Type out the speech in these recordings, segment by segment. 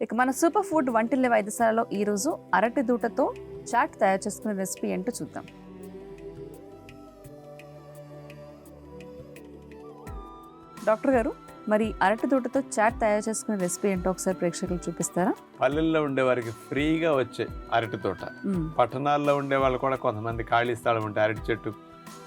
ఇక మన super food వంటిల్లే వైద్యశాలలో ఈరోజు అరటి దూటతో చాట్ తయారు చేసుకునే రెసిపీ ఏంటో చూద్దాం. డాక్టర్ గారు, మరి అరటి దూటతో చాట్ తయారు చేసుకునే రెసిపీ ఏంటో ఒకసారి ప్రేక్షకులు చూపిస్తారా? పల్లెల్లో ఉండే వారికి ఫ్రీగా వచ్చే అరటి తోట, పట్టణాల్లో ఉండే వాళ్ళు కూడా కొంతమంది ఖాళీ స్థలం ఉంటే అరటి చెట్టు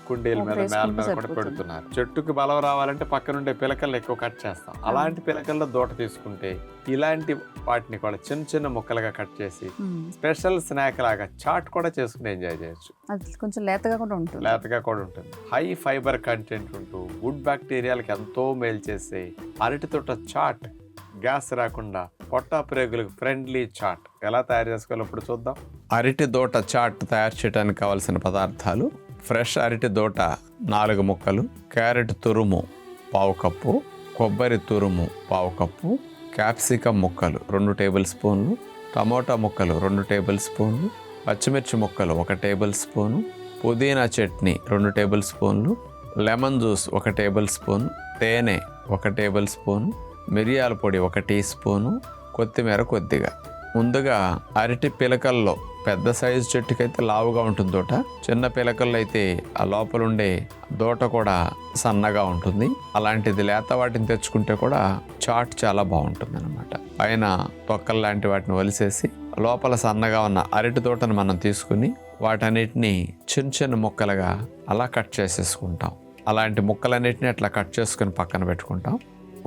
కుండీల మీద మేల మీద కూడా పెడుతున్నారు. చెట్టుకి బలం రావాలంటే పక్కనుండే పిలకలు ఎక్కువ కట్ చేస్తాం. అలాంటి పిలకల్లో దూట తీసుకుంటే ఇలాంటి వాటిని కూడా చిన్న చిన్న ముక్కలుగా కట్ చేసి స్పెషల్ స్నాక్ లాగా చాట్ కూడా చేసుకుని ఎంజాయ్ చేయొచ్చు. అది కొంచెం లేతగా కూడా ఉంటుంది. హై ఫైబర్ కంటెంట్ ఉంటూ గుడ్ బ్యాక్టీరియాలకు ఎంతో మేలు చేసే అరటి తోట చాట్, గ్యాస్ రాకుండా పొట్టా ప్రేగులకు ఫ్రెండ్లీ చాట్ ఎలా తయారు చేసుకోవాలో ఇప్పుడు చూద్దాం. అరటి దోట చాట్ తయారు చేయడానికి కావాల్సిన పదార్థాలు: ఫ్రెష్ అరటి దోట 4 ముక్కలు, క్యారెట్ తురుము 1/2 కప్పు, కొబ్బరి తురుము 1/2 కప్పు, క్యాప్సికమ్ ముక్కలు 2 టేబుల్ స్పూన్లు, టమోటా ముక్కలు 2 టేబుల్ స్పూన్లు, పచ్చిమిర్చి ముక్కలు 1 టేబుల్ స్పూను, పుదీనా చట్నీ 2 టేబుల్ స్పూన్లు, లెమన్ జ్యూస్ 1 టేబుల్ స్పూన్, తేనె 1 టేబుల్ స్పూన్, మిరియాల పొడి 1 టీ స్పూను, కొత్తిమీర కొద్దిగా. ముందుగా అరటి పిలకల్లో పెద్ద సైజు చెట్టుకైతే లావుగా ఉంటుంది దోట, చిన్న పిలకల్లో అయితే ఆ లోపల ఉండే దోట కూడా సన్నగా ఉంటుంది. అలాంటిది లేత వాటిని తెచ్చుకుంటే కూడా చాట్ చాలా బాగుంటుంది అనమాట. పైన తొక్కలు లాంటి వాటిని వలిసేసి లోపల సన్నగా ఉన్న అరటి దోటను మనం తీసుకుని వాటన్నిటిని చిన్న చిన్న ముక్కలుగా అలా కట్ చేసేసుకుంటాం. అలాంటి ముక్కలన్నిటిని అట్లా కట్ చేసుకుని పక్కన పెట్టుకుంటాం.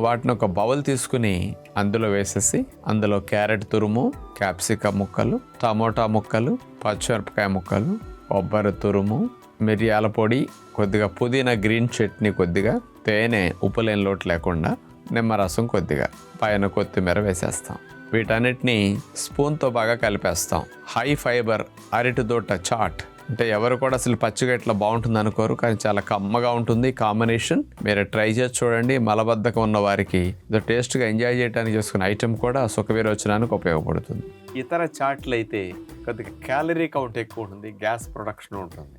వాటిని ఒక బౌల్ తీసుకుని అందులో వేసేసి అందులో క్యారెట్ తురుము, క్యాప్సికమ్ ముక్కలు, టమోటా ముక్కలు, పచ్చిమిరపకాయ ముక్కలు, కొబ్బరి తురుము, మిరియాల పొడి, కొద్దిగా పుదీనా గ్రీన్ చట్నీ, కొద్దిగా తేనె, ఉప్పు లేని లోటు లేకుండా, నిమ్మరసం కొద్దిగా, పైన కొత్తిమీర వేసేస్తాం. వీటన్నిటిని స్పూన్తో బాగా కలిపేస్తాం. హై ఫైబర్ అరటి దోట చాట్ అంటే ఎవరు కూడా అసలు పచ్చిగా ఇట్లా బాగుంటుంది అనుకోరు, కానీ చాలా కమ్మగా ఉంటుంది కాంబినేషన్. మీరు ట్రై చేసి చూడండి. మలబద్ధకం ఉన్న వారికి ఇది టేస్ట్గా ఎంజాయ్ చేయడానికి చేసుకునే ఐటెం కూడా సుఖవిరోచనానికి ఉపయోగపడుతుంది. ఇతర చాట్లు అయితే కొద్దిగా క్యాలరీ కౌంట్ ఎక్కువ ఉంటుంది, గ్యాస్ ప్రొడక్షన్ ఉంటుంది.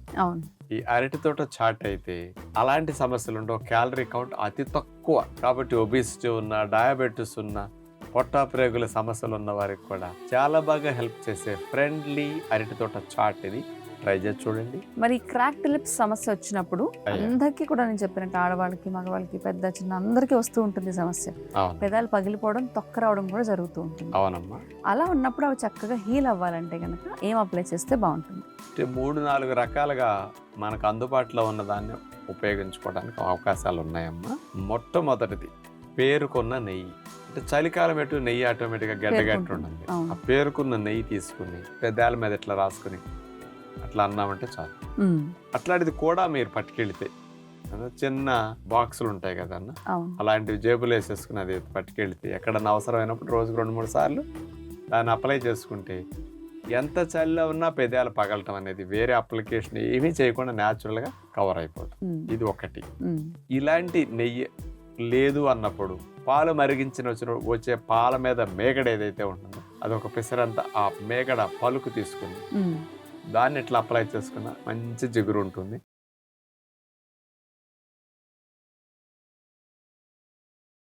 ఈ అరటి తోట చాట్ అయితే అలాంటి సమస్యలు ఉండవు, క్యాలరీ కౌంట్ అతి తక్కువ. కాబట్టి ఒబిసిటీ ఉన్న, డయాబెటీస్ ఉన్న, పొట్టా ప్రేగుల సమస్యలు ఉన్న వారికి కూడా చాలా బాగా హెల్ప్ చేసే ఫ్రెండ్లీ అరటి తోట చాట్ ఇది. ట్రై చేసి చూడండి. మరి క్రాక్డ్ లిప్స్ సమస్య వచ్చినప్పుడు అందరికీ కూడా నేను చెప్పినట్టు ఆడవాళ్ళకి, మగవాళ్ళకి, పెద్ద చిన్న అందరికీ వస్తూ ఉంటుంది సమస్య. పెదాలు పగిలిపోవడం, తొక్క రావడం కూడా జరుగుతూ ఉంటుంది. అవునమ్మా. అలా ఉన్నప్పుడు అవి చక్కగా హీల్ అవ్వాలంటే కనుక ఏం అప్లై చేస్తే బాగుంటుంది? 3-4 రకాలుగా మనకు అందుబాటులో ఉన్న దాన్ని ఉపయోగించుకోవడానికి అవకాశాలు ఉన్నాయమ్మా. మొట్టమొదటిది పేరుకున్న నెయ్యి. అంటే చలికాలం ఎటు నెయ్యి ఆటోమేటిక్గా గడ్డగట్టు ఉంటుంది. ఆ పేరుకున్న నెయ్యి తీసుకుని పెదాల మీద ఇట్లా రాసుకుని అట్లా అన్నామంటే చాలు. అట్లాంటిది కూడా మీరు పట్టుకెళ్తే చిన్న బాక్సులు ఉంటాయి కదా అన్న, అలాంటివి జేబులు వేసేసుకుని అది పట్టుకెళ్తే ఎక్కడన్నా అవసరమైనప్పుడు రోజుకు 2-3 సార్లు దాన్ని అప్లై చేసుకుంటే ఎంత చలిలో ఉన్నా పెదాలు పగలటం అనేది వేరే అప్లికేషన్ ఏమీ చేయకుండా న్యాచురల్గా కవర్ అయిపోతుంది. ఇది ఒకటి. ఇలాంటి నెయ్యి లేదు అన్నప్పుడు పాలు మరిగించిన వచ్చే పాల మీద మేగడ ఏదైతే ఉంటుందో అదొక పిసరంతా ఆ మేగడ పలుకు తీసుకుని దాన్ని ఇట్లా అప్లై చేసుకున్న మంచి జిగురు ఉంటుంది.